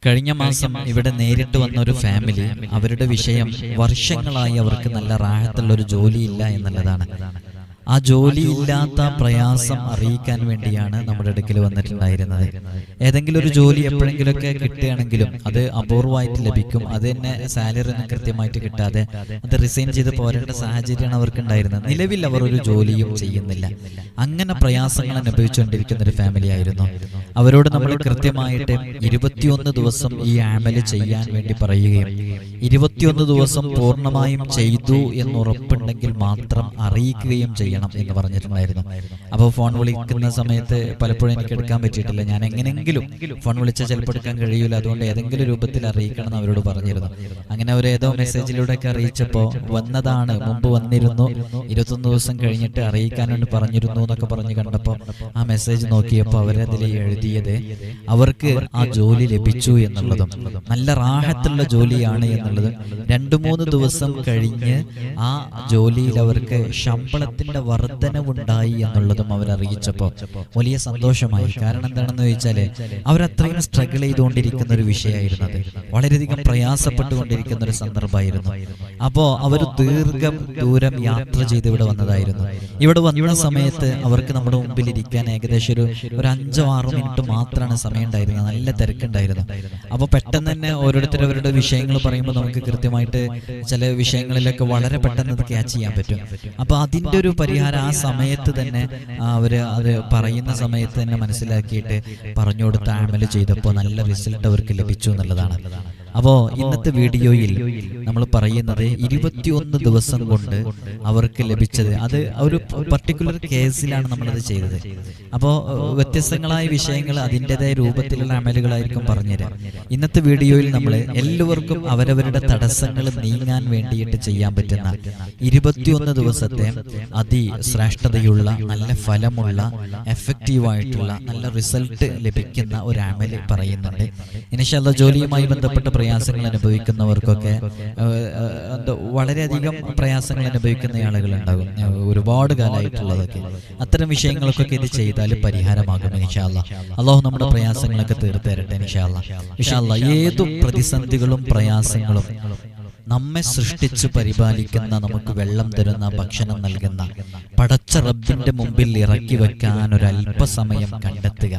കഴിഞ്ഞ മാസം ഇവിടെ നേരിട്ട് വന്ന ഒരു ഫാമിലി, അവരുടെ വിഷയം വർഷങ്ങളായി അവർക്ക് നല്ല റാഹത്തുള്ള ഒരു ജോലിയില്ല എന്നുള്ളതാണ്. ആ ജോലിയില്ലാത്ത പ്രയാസം അറിയിക്കാൻ വേണ്ടിയാണ് നമ്മുടെ അടുക്കൽ വന്നിട്ടുണ്ടായിരുന്നത്. ഏതെങ്കിലും ഒരു ജോലി എപ്പോഴെങ്കിലുമൊക്കെ കിട്ടുകയാണെങ്കിലും അത് അപൂർവമായിട്ട് ലഭിക്കും. അത് തന്നെ സാലറി ഒന്നും കൃത്യമായിട്ട് കിട്ടാതെ അത് റിസൈൻ ചെയ്ത് പോരേണ്ട സാഹചര്യമാണ് അവർക്ക് ഉണ്ടായിരുന്നത്. നിലവിൽ അവർ ഒരു ജോലിയും ചെയ്യുന്നില്ല. അങ്ങനെ പ്രയാസങ്ങൾ അനുഭവിച്ചുകൊണ്ടിരിക്കുന്ന ഒരു ഫാമിലി ആയിരുന്നു. അവരോട് നമ്മൾ കൃത്യമായിട്ട് 21 ദിവസം ഈ ആമല് ചെയ്യാൻ വേണ്ടി പറയുകയും 21 ദിവസം പൂർണ്ണമായും ചെയ്തു എന്നുറപ്പുണ്ടെങ്കിൽ മാത്രം അറിയിക്കുകയും ചെയ്യണം എന്ന് പറഞ്ഞിട്ടുണ്ടായിരുന്നു. അപ്പോൾ ഫോൺ വിളിക്കുന്ന സമയത്ത് പലപ്പോഴും എനിക്ക് എടുക്കാൻ പറ്റിയിട്ടില്ല. ഞാൻ എങ്ങനെയെങ്കിലും ഫോൺ വിളിച്ചാൽ ചിലപ്പോൾ എടുക്കാൻ കഴിയില്ല, അതുകൊണ്ട് ഏതെങ്കിലും രൂപത്തിൽ അറിയിക്കണം എന്ന് അവരോട് പറഞ്ഞിരുന്നു. അങ്ങനെ അവർ ഏതോ മെസ്സേജിലൂടെയൊക്കെ അറിയിച്ചപ്പോൾ വന്നതാണ്, മുമ്പ് വന്നിരുന്നു, 21 ദിവസം കഴിഞ്ഞിട്ട് അറിയിക്കാൻ വേണ്ടി പറഞ്ഞിരുന്നു എന്നൊക്കെ പറഞ്ഞ് കണ്ടപ്പോൾ ആ മെസ്സേജ് നോക്കിയപ്പോൾ അവരതിൽ എഴുതിയത് അവർക്ക് ആ ജോലി ലഭിച്ചു എന്നുള്ളതും നല്ല റാഹത്തുള്ള ജോലിയാണ് എന്നുള്ളതും 2-3 ദിവസം കഴിഞ്ഞ് ആ ജോലിയിൽ അവർക്ക് ശമ്പളത്തിന്റെ വർധനവുണ്ടായി എന്നുള്ളതും അവരറിയിച്ചപ്പോൾ വലിയ സന്തോഷമായി. കാരണം എന്താണെന്ന് ചോദിച്ചാൽ അവരത്രയും സ്ട്രഗിൾ ചെയ്തുകൊണ്ടിരിക്കുന്ന ഒരു വിഷയമായിരുന്നത്, വളരെയധികം പ്രയാസപ്പെട്ടുകൊണ്ടിരിക്കുന്ന ഒരു സന്ദർഭമായിരുന്നു. അപ്പോൾ അവർ ദൂരം യാത്ര ചെയ്ത് ഇവിടെ വന്നതായിരുന്നു. ഇവിടെ വന്ന സമയത്ത് അവർക്ക് നമ്മുടെ മുമ്പിൽ ഇരിക്കാൻ ഏകദേശം ഒരു 5-6 മിനിറ്റ് മാത്രമാണ് സമയം ഉണ്ടായിരുന്നത്. നല്ല തിരക്കുണ്ടായിരുന്നു. അപ്പോൾ പെട്ടെന്ന് തന്നെ ഓരോരുത്തർ അവരുടെ വിഷയങ്ങൾ പറയുമ്പോൾ നമുക്ക് കൃത്യമായിട്ട് ചില വിഷയങ്ങളിലൊക്കെ വളരെ പെട്ടെന്ന് അത് ക്യാച്ച് ചെയ്യാൻ പറ്റും. അപ്പോൾ അതിൻ്റെ ഒരു പരിഹാരം ആ സമയത്ത് തന്നെ അവർ അത് പറയുന്ന സമയത്ത് തന്നെ മനസ്സിലാക്കിയിട്ട് പറഞ്ഞു കൊടുത്ത് ആമല് ചെയ്തപ്പോൾ നല്ല റിസൾട്ട് അവർക്ക് ലഭിച്ചു എന്നുള്ളതാണ്. അപ്പോൾ ഇന്നത്തെ വീഡിയോയിൽ നമ്മൾ പറയുന്നത് 21 ദിവസം കൊണ്ട് അവർക്ക് ലഭിച്ചത്, അത് ഒരു പർട്ടിക്കുലർ കേസിലാണ് നമ്മളത് ചെയ്തത്. അപ്പോൾ വ്യത്യസ്തങ്ങളായ വിഷയങ്ങൾ അതിൻ്റെതായ രൂപത്തിലുള്ള അമലുകളായിരിക്കും പറഞ്ഞുതരാം. ഇന്നത്തെ വീഡിയോയിൽ നമ്മൾ എല്ലാവർക്കും അവരവരുടെ തടസ്സങ്ങൾ നീങ്ങാൻ വേണ്ടിയിട്ട് ചെയ്യാൻ പറ്റുന്ന 21 ദിവസത്തെ അതിശ്രേഷ്ഠതയുള്ള നല്ല ഫലമുള്ള എഫക്റ്റീവായിട്ടുള്ള നല്ല റിസൾട്ട് ലഭിക്കുന്ന ഒരു അമല് പറയുന്നുണ്ട്. ഇൻഷാ അല്ലാഹ് ജോലിയുമായി ബന്ധപ്പെട്ട പ്രയാസങ്ങൾ അനുഭവിക്കുന്നവർക്കൊക്കെ വളരെയധികം പ്രയാസങ്ങൾ അനുഭവിക്കുന്ന ആളുകൾ ഉണ്ടാകും, ഒരുപാട് കാലമായിട്ടുള്ളതൊക്കെ. അത്തരം വിഷയങ്ങൾക്കൊക്കെ ഇത് ചെയ്താൽ പരിഹാരമാകും ഇൻഷാ അല്ലാഹ്. അല്ലാഹു നമ്മുടെ പ്രയാസങ്ങളൊക്കെ തീർത്തു തരട്ടെ ഇൻഷാ അല്ലാഹ്. ഏതു പ്രതിസന്ധികളും പ്രയാസങ്ങളും നമ്മെ സൃഷ്ടിച്ച് പരിപാലിക്കുന്ന, നമുക്ക് വെള്ളം തരുന്ന, ഭക്ഷണം നൽകുന്ന പടച്ച റബ്ബിന്റെ മുമ്പിൽ ഇറക്കി വെക്കാൻ ഒരു അല്പസമയം കണ്ടെത്തുക,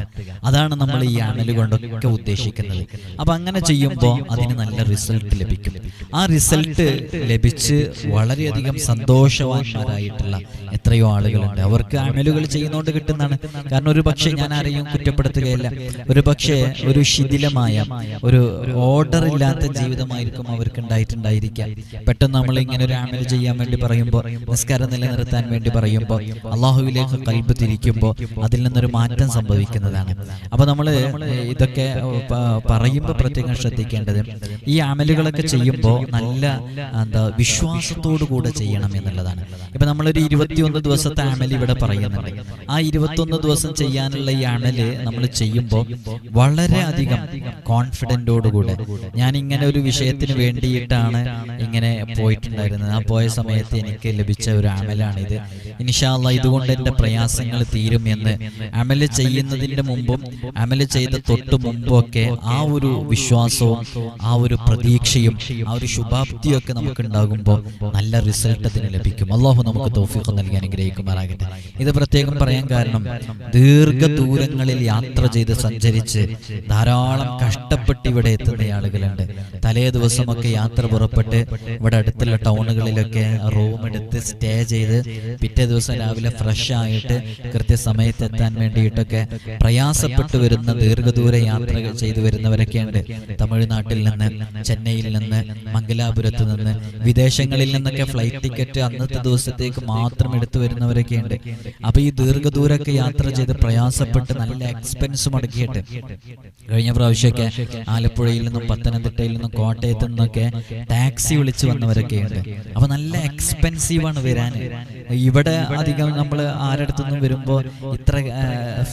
അതാണ് നമ്മൾ ഈ അമല് കൊണ്ടൊക്കെ ഉദ്ദേശിക്കുന്നത്. അപ്പൊ അങ്ങനെ ചെയ്യുമ്പോൾ അതിന് നല്ല റിസൾട്ട് ലഭിക്കും. ആ റിസൾട്ട് ലഭിച്ച് വളരെയധികം സന്തോഷവാന്മാരായിട്ടുള്ള എത്രയോ ആളുകളുണ്ട്. അവർക്ക് അമലുകൾ ചെയ്യുന്നതുകൊണ്ട് കിട്ടുന്നതാണ്. കാരണം ഒരു പക്ഷേ ഞാൻ ആരെയും കുറ്റപ്പെടുത്തുകയില്ല, ഒരു പക്ഷേ ഒരു ശിഥിലമായ ഒരു ഓർഡർ ഇല്ലാത്ത ജീവിതമായിരിക്കും അവർക്ക് ഉണ്ടായിട്ടുണ്ടായിരിക്കാം. പെട്ടെന്ന് നമ്മൾ ഇങ്ങനെ ഒരു അമൽ ചെയ്യാൻ വേണ്ടി പറയുമ്പോൾ, നിസ്കാരം നിലനിർത്താൻ വേണ്ടി പറയുമ്പോൾ, അള്ളാഹുവിലേക്ക് ഖൽബ് തിരിക്കുമ്പോൾ അതിൽ നിന്നൊരു മാറ്റം സംഭവിക്കുന്നതാണ്. അപ്പൊ നമ്മൾ ഇതൊക്കെ പറയുമ്പോൾ പ്രത്യേകം ശ്രദ്ധിക്കേണ്ടത് ഈ അമലുകളൊക്കെ ചെയ്യുമ്പോൾ നല്ല വിശ്വാസത്തോടു കൂടെ ചെയ്യണം എന്നുള്ളതാണ്. ഇപ്പൊ നമ്മളൊരു 21 ദിവസത്തെ അമൽ ഇവിടെ പറയുന്നുണ്ട്. ആ 21 ദിവസം ചെയ്യാനുള്ള ഈ അമല് നമ്മൾ ചെയ്യുമ്പോൾ വളരെ അധികം കോൺഫിഡന്റോടുകൂടെ, ഞാൻ ഇങ്ങനെ ഒരു വിഷയത്തിന് വേണ്ടിയിട്ടാണ് ഇങ്ങനെ പോയിട്ടുണ്ടായിരുന്നത്, ആ പോയ സമയത്ത് എനിക്ക് ലഭിച്ച ഒരു അമലാണിത്, ഇൻഷാ അല്ലാഹ് ഇതുകൊണ്ട് എൻ്റെ പ്രയാസങ്ങൾ തീരും എന്ന് അമല് ചെയ്യുന്നതിൻ്റെ മുമ്പും അമല് ചെയ്ത തൊട്ട് മുമ്പും ഒക്കെ ആ ഒരു വിശ്വാസവും ആ ഒരു പ്രതീക്ഷയും ആ ഒരു ശുഭാപ്തിയും ഒക്കെ നമുക്ക് ഉണ്ടാകുമ്പോൾ നല്ല റിസൾട്ട് അതിന് ലഭിക്കും. അല്ലാഹു നമുക്ക് തൗഫീഖ് നൽകി അനുഗ്രഹിക്കുമാറാകട്ടെ. ഇത് പ്രത്യേകം പറയാൻ കാരണം, ദീർഘദൂരങ്ങളിൽ യാത്ര ചെയ്ത് സഞ്ചരിച്ച് ധാരാളം കഷ്ടപ്പെട്ട് ഇവിടെ എത്തുന്ന ആളുകളുണ്ട്. തലേ ദിവസമൊക്കെ യാത്ര പുറപ്പെട്ട് ഇവിടെ അടുത്തുള്ള ടൗണുകളിലൊക്കെ റൂം എടുത്ത് സ്റ്റേ ചെയ്ത് പിറ്റേ ദിവസം രാവിലെ ഫ്രഷ് ആയിട്ട് കൃത്യസമയത്ത് എത്താൻ വേണ്ടിയിട്ടൊക്കെ പ്രയാസപ്പെട്ടു വരുന്ന ദീർഘദൂര യാത്രകൾ ചെയ്തു വരുന്നവരൊക്കെ ഉണ്ട്. തമിഴ്നാട്ടിൽ നിന്ന്, ചെന്നൈയിൽ നിന്ന്, മംഗലാപുരത്ത് നിന്ന്, വിദേശങ്ങളിൽ നിന്നൊക്കെ ഫ്ലൈറ്റ് ടിക്കറ്റ് അന്നത്തെ ദിവസത്തേക്ക് മാത്രം എടുത്തു വരുന്നവരൊക്കെ ഉണ്ട്. അപ്പൊ ഈ ദീർഘദൂരമൊക്കെ യാത്ര ചെയ്ത് പ്രയാസപ്പെട്ട് നല്ല എക്സ്പെൻസ് മുടക്കിയിട്ട്, കഴിഞ്ഞ പ്രാവശ്യമൊക്കെ ആലപ്പുഴയിൽ നിന്നും പത്തനംതിട്ടയിൽ നിന്നും കോട്ടയത്തു നിന്നൊക്കെ ടാക്സി വിളിച്ച് വന്നവരൊക്കെ ഉണ്ട്. അപ്പൊ നല്ല എക്സ്പെൻസീവാണ് വരാൻ. ഇവിടെ അധികം നമ്മൾ ആരടുത്തൊന്നും വരുമ്പോൾ ഇത്ര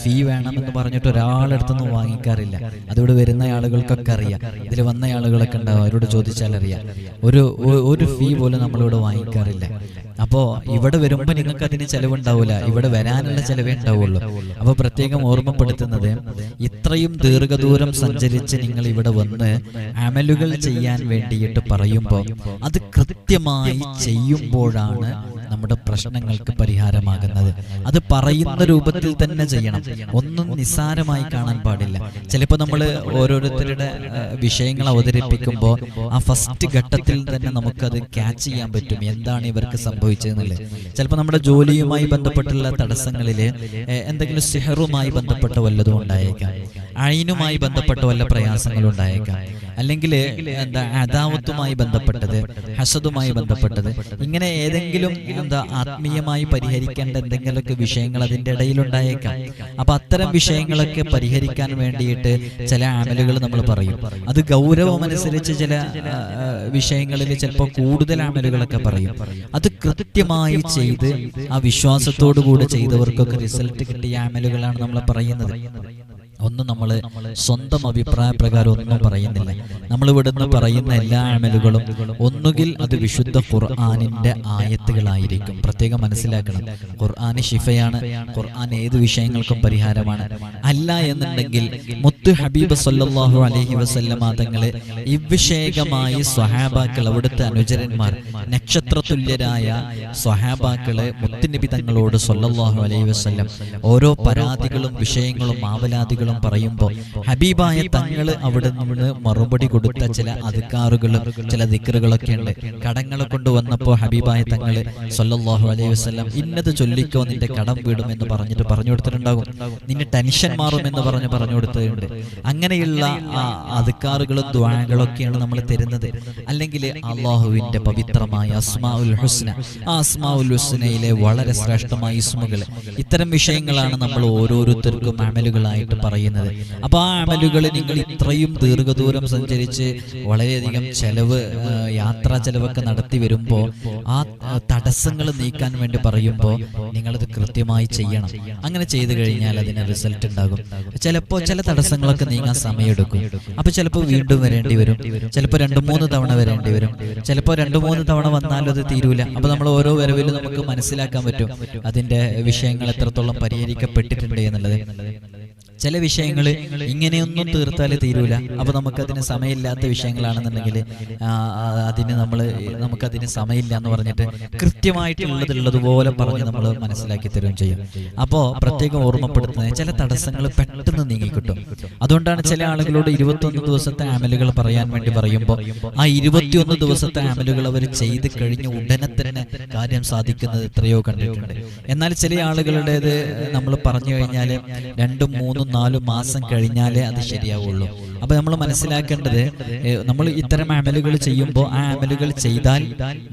ഫീ വേണമെന്ന് പറഞ്ഞിട്ട് ഒരാളടുത്തൊന്നും വാങ്ങിക്കാറില്ല. അതിവിടെ വരുന്ന ആളുകൾക്കൊക്കെ അറിയാം, ഇതിൽ വന്ന ആളുകളൊക്കെ ഉണ്ടാവും, അവരോട് ചോദിച്ചാൽ അറിയാം. ഒരു ഫീ പോലും നമ്മളിവിടെ വാങ്ങിക്കാറില്ല. അപ്പോൾ ഇവിടെ വരുമ്പോൾ നിങ്ങൾക്ക് അതിന് ചെലവുണ്ടാവില്ല, ഇവിടെ വരാനുള്ള ചെലവേ ഉണ്ടാവുള്ളൂ. അപ്പോൾ പ്രത്യേകം ഓർമ്മപ്പെടുത്തുന്നത്, ഇത്രയും ദീർഘദൂരം സഞ്ചരിച്ച് നിങ്ങൾ ഇവിടെ വന്ന് അമലുകൾ ചെയ്യാൻ വേണ്ടിയിട്ട് പറയുമ്പോൾ അത് കൃത്യമായി ചെയ്യുമ്പോഴാണ് നമ്മുടെ പ്രശ്നങ്ങൾക്ക് പരിഹാരമാകുന്നത്. അത് പറയുന്ന രൂപത്തിൽ തന്നെ ചെയ്യണം, ഒന്നും നിസ്സാരമായി കാണാൻ പാടില്ല. ചിലപ്പോൾ നമ്മൾ ഓരോരുത്തരുടെ വിഷയങ്ങൾ അവതരിപ്പിക്കുമ്പോൾ ആ ഫസ്റ്റ് ഘട്ടത്തിൽ തന്നെ നമുക്കത് ക്യാച്ച് ചെയ്യാൻ പറ്റും, എന്താണ് ഇവർക്ക് സംഭവിച്ചതെന്നുള്ളത്. ചിലപ്പോൾ നമ്മുടെ ജോലിയുമായി ബന്ധപ്പെട്ടുള്ള തടസ്സങ്ങളിൽ എന്തെങ്കിലും സിഹറുമായി ബന്ധപ്പെട്ട വല്ലതും ഉണ്ടായേക്കാം, അയിനുമായി ബന്ധപ്പെട്ട വല്ല പ്രയാസങ്ങളും ഉണ്ടായേക്കാം, അല്ലെങ്കിൽ അദാവത്തുമായി ബന്ധപ്പെട്ടത്, ഹസദുമായി ബന്ധപ്പെട്ടത്, ഇങ്ങനെ ഏതെങ്കിലും ആത്മീയമായി പരിഹരിക്കേണ്ട എന്തെങ്കിലുമൊക്കെ വിഷയങ്ങൾ അതിൻ്റെ ഇടയിലുണ്ടായേക്കാം. അപ്പൊ അത്തരം വിഷയങ്ങളൊക്കെ പരിഹരിക്കാൻ വേണ്ടിയിട്ട് ചില അമലുകൾ നമ്മൾ പറയും. അത് ഗൗരവമനുസരിച്ച് ചില വിഷയങ്ങളിൽ ചിലപ്പോൾ കൂടുതൽ അമലുകളൊക്കെ പറയും. അത് കൃത്യമായി ചെയ്ത് ആ വിശ്വാസത്തോടു കൂടി ചെയ്തവർക്കൊക്കെ റിസൾട്ട് കിട്ടിയ അമലുകളാണ് നമ്മൾ പറയുന്നത്. ഒന്നും നമ്മൾ സ്വന്തം അഭിപ്രായ പ്രകാരം ഒന്നും പറയുന്നില്ല. നമ്മൾ ഇവിടുന്ന് പറയുന്ന എല്ലാ അമലുകളും ഒന്നുകിൽ അത് വിശുദ്ധ ഖുർആനിന്റെ ആയത്തുകളായിരിക്കും. പ്രത്യേകം മനസ്സിലാക്കണം, ഖുർആൻ ശിഫയാണ്, ഖുർആൻ ഏത് വിഷയങ്ങൾക്കും പരിഹാരമാണ്. അല്ല എന്നുണ്ടെങ്കിൽ മുത്ത് ഹബീബ് സല്ലല്ലാഹു അലൈഹി വസല്ലമ തങ്ങളെ ഇവിഷയകമായി സ്വഹാബാക്കൾ, അവിടുത്തെ അനുചരന്മാർ, നക്ഷത്രതുല്യരായ സ്വഹാബാക്കളെ മുത്തുനബി തങ്ങളോട് സല്ലല്ലാഹു അലൈഹി വസല്ലം ഓരോ പരാതികളും വിഷയങ്ങളും ആവലാതികളും പറയുമ്പോൾ ഹബീബായ തങ്ങൾ അവിടെ നിന്ന് മറുപടി കൊടുത്ത ചില അദ്കാറുകളും ചില ദിക്റുകളൊക്കെ ഉണ്ട്. കടങ്ങളെ കൊണ്ട് വന്നപ്പോൾ ഹബീബായ തങ്ങൾ സല്ലല്ലാഹു അലൈഹി വസല്ലം ഇന്നത് ചൊല്ലിക്കോ നിന്റെ കടം വീടും എന്ന് പറഞ്ഞിട്ട് പറഞ്ഞു കൊടുത്തിട്ടുണ്ടാകും. നിന്റെ ടെൻഷൻ മാറും എന്ന് പറഞ്ഞു കൊടുത്തിട്ടുണ്ട്. അങ്ങനെയുള്ള അദ്കാറുകളും ദുആകളൊക്കെയാണ് നമ്മൾ തരുന്നത്. അല്ലെങ്കിൽ അല്ലാഹുവിന്റെ പവിത്രമായ അസ്മാഉൽ ഹുസ്ന, ആ അസ്മാഉൽ ഹുസ്നയിലെ വളരെ ശ്രേഷ്ഠമായ ഇസ്മുകൾ, ഇത്തരം വിഷയങ്ങളാണ് നമ്മൾ ഓരോരുത്തർക്കും അമലുകളായിട്ട് പറയുന്നത്. അപ്പൊ ആ അമലുകൾ നിങ്ങൾ ഇത്രയും ദീർഘദൂരം സഞ്ചരിച്ച് വളരെയധികം ചെലവ്, യാത്രാ ചെലവൊക്കെ നടത്തി വരുമ്പോൾ ആ തടസ്സങ്ങൾ നീക്കാൻ വേണ്ടി പറയുമ്പോൾ നിങ്ങളത് കൃത്യമായി ചെയ്യണം. അങ്ങനെ ചെയ്തു കഴിഞ്ഞാൽ അതിന് റിസൾട്ട് ഉണ്ടാകും. ചിലപ്പോൾ ചില തടസ്സങ്ങളൊക്കെ നീങ്ങാൻ സമയമെടുക്കും. അപ്പൊ ചിലപ്പോൾ വീണ്ടും വരേണ്ടി വരും, ചിലപ്പോൾ 2-3 തവണ വരേണ്ടി വരും, ചിലപ്പോൾ 2-3 തവണ വന്നാലും അത് തീരൂല. അപ്പൊ നമ്മൾ ഓരോ വരവിലും നമുക്ക് മനസ്സിലാക്കാൻ പറ്റും അതിന്റെ വിഷയങ്ങൾ എത്രത്തോളം പരിഹരിക്കപ്പെട്ടിട്ടുണ്ട് എന്നുള്ളത്. ചില വിഷയങ്ങൾ ഇങ്ങനെയൊന്നും തീർത്താൽ തീരൂല. അപ്പൊ നമുക്കതിന് സമയമില്ലാത്ത വിഷയങ്ങളാണെന്നുണ്ടെങ്കിൽ നമുക്കതിന് സമയമില്ല എന്ന് പറഞ്ഞിട്ട് കൃത്യമായിട്ടുള്ളതുപോലെ പറഞ്ഞ് നമ്മൾ മനസ്സിലാക്കി തരുകയും ചെയ്യും. അപ്പോൾ പ്രത്യേകം ഓർമ്മപ്പെടുത്തുന്നത്, ചില തടസ്സങ്ങൾ പെട്ടെന്ന് നീങ്ങിക്കിട്ടും. അതുകൊണ്ടാണ് ചില ആളുകളോട് 21 ദിവസത്തെ അമലുകൾ പറയാൻ വേണ്ടി പറയുമ്പോൾ ആ 21 ദിവസത്തെ അമലുകൾ അവർ ചെയ്ത് കഴിഞ്ഞ് ഉടനെ തന്നെ കാര്യം സാധിക്കുന്നത് എത്രയോ കണ്ടിട്ടുണ്ട്. എന്നാൽ ചില ആളുകളുടേത് നമ്മൾ പറഞ്ഞു കഴിഞ്ഞാൽ 2-3-4 മാസം കഴിഞ്ഞാലേ അത് ശരിയാവുള്ളൂ. അപ്പൊ നമ്മൾ മനസ്സിലാക്കേണ്ടത്, നമ്മൾ ഇത്തരം അമലുകൾ ചെയ്യുമ്പോൾ ആ അമലുകൾ ചെയ്താൽ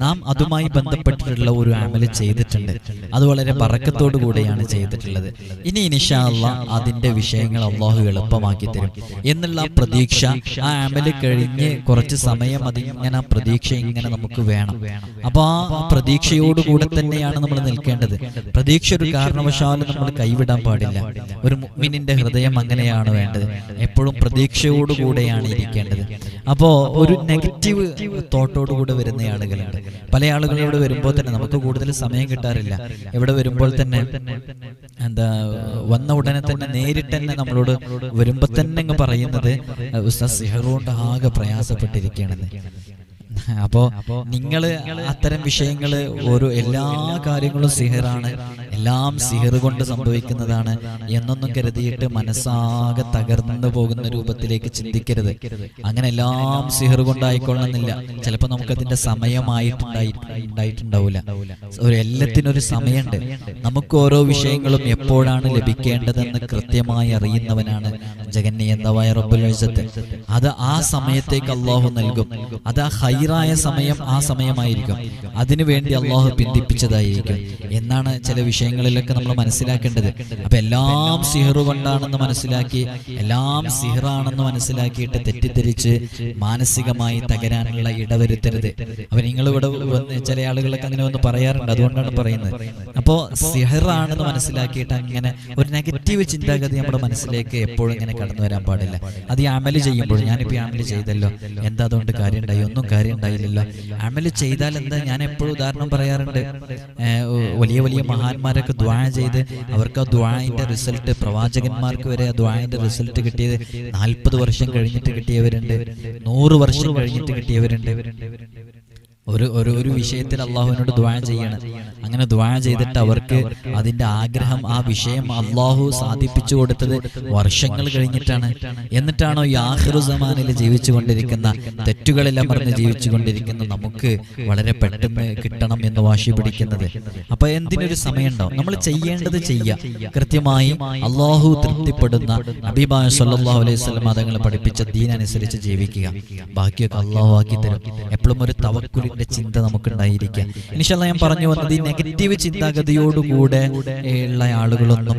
നാം അതുമായി ബന്ധപ്പെട്ടിട്ടുള്ള ഒരു അമല് ചെയ്തിട്ടുണ്ട്, അത് വളരെ ബറക്കത്തോടു കൂടെയാണ് ചെയ്തിട്ടുള്ളത്. ഇനി ഇൻഷാ അല്ലാഹ് അതിന്റെ വിഷയങ്ങൾ അല്ലാഹു എളുപ്പമാക്കി തരും എന്നുള്ള പ്രതീക്ഷ, ആ അമല് കഴിഞ്ഞ് കുറച്ച് സമയം അതിങ്ങനെ പ്രതീക്ഷ ഇങ്ങനെ നമുക്ക് വേണം. അപ്പൊ ആ പ്രതീക്ഷയോടുകൂടെ തന്നെയാണ് നമ്മൾ നിൽക്കേണ്ടത്. പ്രതീക്ഷ ഒരു കാരണവശാലും നമ്മൾ കൈവിടാൻ പാടില്ല. ഒരു മുഅ്മിനിന്റെ ഹൃദയം അങ്ങനെയാണ് വേണ്ടത്, എപ്പോഴും പ്രതീക്ഷയോടുകൂടെയാണ് ഇരിക്കേണ്ടത്. അപ്പോ ഒരു നെഗറ്റീവ് തോട്ടോടുകൂടെ വരുന്ന ആളുകളുണ്ട്. പല ആളുകളോട് വരുമ്പോൾ തന്നെ നമുക്ക് കൂടുതൽ സമയം കിട്ടാറില്ല. ഇവിടെ വരുമ്പോൾ തന്നെ വന്ന ഉടനെ തന്നെ നേരിട്ട് തന്നെ നമ്മളോട് വരുമ്പോ തന്നെ അങ്ങ് പറയുന്നത് ഉസ്താദ് സിഹർ കൊണ്ട് ആകെ പ്രയാസപ്പെട്ടിരിക്കുകയാണെന്ന്. അപ്പോ നിങ്ങൾ അത്തരം വിഷയങ്ങള് എല്ലാ കാര്യങ്ങളും സിഹറാണ്, എല്ലാം സിഹർ കൊണ്ട് സംഭവിക്കുന്നതാണ് എന്നൊന്നും കരുതിയിട്ട് മനസ്സാകെ തകർന്നു പോകുന്ന രൂപത്തിലേക്ക് ചിന്തിക്കരുത്. അങ്ങനെ എല്ലാം സിഹർ കൊണ്ടായിക്കൊള്ളണമെന്നില്ല. ചിലപ്പോൾ നമുക്കതിന്റെ സമയമായിട്ടുണ്ടായിട്ടില്ല. എല്ലാത്തിനൊരു സമയമുണ്ട്. നമുക്ക് ഓരോ വിഷയങ്ങളും എപ്പോഴാണ് ലഭിക്കേണ്ടതെന്ന് കൃത്യമായി അറിയുന്നവനാണ് ജഗന്നിയന്തവായ റബ്ബുൽ ഇസ്സത്ത്. അത് ആ സമയത്തേക്ക് അല്ലാഹു നൽകും. അത് ആ ഹൈറായ സമയം ആ സമയമായിരിക്കും, അതിനു വേണ്ടി അല്ലാഹു പിന്തിപ്പിച്ചതായിരിക്കും എന്നാണ് ചില വിഷയങ്ങൾ വിഷയങ്ങളിലൊക്കെ നമ്മൾ മനസ്സിലാക്കേണ്ടത്. അപ്പൊ എല്ലാം സിഹർ കൊണ്ടാണെന്ന് മനസ്സിലാക്കി, എല്ലാം സിഹറാണെന്ന് മനസ്സിലാക്കിയിട്ട് തെറ്റിദ്ധരിച്ച് മാനസികമായി തകരാനുള്ള ഇടവരുത്തരുത്. അപ്പൊ നിങ്ങൾ ഇവിടെ വന്ന് ചില ആളുകളൊക്കെ അങ്ങനെ വന്ന് പറയാറുണ്ട്, അതുകൊണ്ടാണ് പറയുന്നത്. അപ്പോൾ സിഹറാണെന്ന് മനസ്സിലാക്കിയിട്ട് അങ്ങനെ ഒരു നെഗറ്റീവ് ചിന്താഗതി നമ്മുടെ മനസ്സിലേക്ക് എപ്പോഴും ഇങ്ങനെ കടന്നു വരാൻ പാടില്ല. അത് ഈ അമല് ചെയ്യുമ്പോൾ, ഞാനിപ്പോൾ ഈ അമല് ചെയ്തല്ലോ, എന്താ അതുകൊണ്ട് കാര്യം ഉണ്ടായി? ഒന്നും കാര്യം ഉണ്ടായില്ലല്ലോ. അമല് ചെയ്താൽ എന്താ? ഞാൻ എപ്പോഴും ഉദാഹരണം പറയാറുണ്ട്, വലിയ വലിയ മഹാന്മാരൊക്കെ ദുആ ചെയ്ത് അവർക്ക് ആ ദുആന്റെ റിസൾട്ട്, പ്രവാചകന്മാർക്ക് വരെ ആ ദുആന്റെ റിസൾട്ട് കിട്ടിയത് 40 വർഷം കഴിഞ്ഞിട്ട് കിട്ടിയവരുണ്ട്, 100 വർഷം കഴിഞ്ഞിട്ട് കിട്ടിയവരുണ്ട്. ഒരു വിഷയത്തിൽ അള്ളാഹുവിനോട് ദുആ ചെയ്യണം. അങ്ങനെ ദുആ ചെയ്തിട്ട് അവർക്ക് അതിന്റെ ആഗ്രഹം, ആ വിഷയം അള്ളാഹു സാധിപ്പിച്ചു കൊടുത്തത് വർഷങ്ങൾ കഴിഞ്ഞിട്ടാണ്. എന്നിട്ടാണോ ഈ ആഖിറു സമാനിൽ ജീവിച്ചുകൊണ്ടിരിക്കുന്ന, തെറ്റുകളെല്ലാം പറഞ്ഞ് ജീവിച്ചുകൊണ്ടിരിക്കുന്ന നമുക്ക് വളരെ പെട്ടെന്ന് കിട്ടണം എന്ന് വാശി പിടിക്കുന്നത്? അപ്പൊ എന്തിനൊരു സമയമുണ്ടാവും. നമ്മൾ ചെയ്യേണ്ടത് ചെയ്യാം, കൃത്യമായി അള്ളാഹു തൃപ്തിപ്പെടുന്ന ഹബീബായ സല്ലല്ലാഹു അലൈഹി വസല്ലം തങ്ങൾ പഠിപ്പിച്ച ദീൻ അനുസരിച്ച് ജീവിക്കുക. ബാക്കിയൊക്കെ അള്ളാഹു ആക്കി തരും. എപ്പോഴും ഒരു തവക്കുൽ ചിന്ത നമുക്കുണ്ടായിരിക്കാം. ഇൻഷാ അല്ലാഹ് ഞാൻ പറഞ്ഞു വന്നത്, ഈ നെഗറ്റീവ് ചിന്താഗതിയോടുകൂടെ ഉള്ള ആളുകളൊന്നും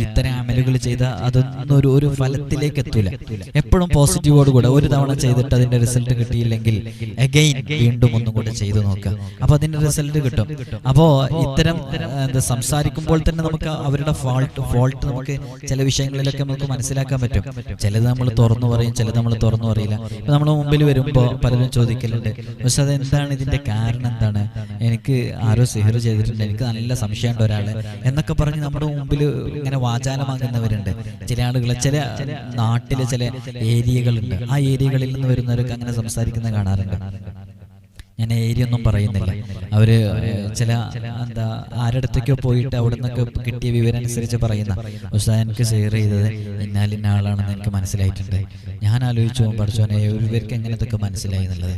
ഇത്തരം അമലുകൾ ചെയ്ത അതൊന്നും ഒരു ഫലത്തിലേക്ക് എത്തൂല. എപ്പോഴും പോസിറ്റീവോടുകൂടെ, ഒരു തവണ ചെയ്തിട്ട് അതിന്റെ റിസൾട്ട് കിട്ടിയില്ലെങ്കിൽ അഗൈൻ വീണ്ടും ഒന്നും കൂടെ ചെയ്തു നോക്കുക. അപ്പൊ അതിന്റെ റിസൾട്ട് കിട്ടും. അപ്പോ ഇത്തരം സംസാരിക്കുമ്പോൾ തന്നെ നമുക്ക് അവരുടെ ഫോൾട്ട് നമുക്ക് ചില വിഷയങ്ങളിലൊക്കെ നമുക്ക് മനസ്സിലാക്കാൻ പറ്റും. ചിലത് നമ്മൾ തുറന്നു പറയും, ചിലത് നമ്മൾ തുറന്നു പറയില്ല. ഇപ്പൊ നമ്മുടെ മുമ്പിൽ വരുമ്പോ പലരും ചോദിക്കലുണ്ട്, പക്ഷെ അത് എന്താണ് ഇതിന്റെ കാരണം, എന്താണ്? എനിക്ക് ആരോ സിഹർ ചെയ്തിട്ടുണ്ട്, എനിക്ക് നല്ല സംശയമുണ്ട് ഒരാളെ എന്നൊക്കെ പറഞ്ഞ് നമ്മുടെ മുമ്പിൽ ഇങ്ങനെ വാചാലമാകുന്നവരുണ്ട്. ചില ആളുകൾ, ചില നാട്ടിലെ ചില ഏരിയകളുണ്ട്, ആ ഏരിയകളിൽ നിന്ന് വരുന്നവരൊക്കെ അങ്ങനെ സംസാരിക്കുന്നത് കാണാറുണ്ട്. ഞാൻ ഏരിയ ഒന്നും പറയുന്നില്ല. അവര് ചില ആരടുത്തേക്കോ പോയിട്ട് അവിടെ നിന്നൊക്കെ കിട്ടിയ വിവരം അനുസരിച്ച് പറയുന്ന, ഉസ്താദ് എനിക്ക് ഷെയർ ചെയ്തത് ഇന്നാലിന്ന ആളാണെന്ന് എനിക്ക് മനസ്സിലായിട്ടുണ്ട്. ഞാൻ ആലോചിച്ചു, പഠിച്ചോനെ ഇവർക്ക് എങ്ങനെ ഇതൊക്കെ മനസ്സിലായി എന്നുള്ളത്.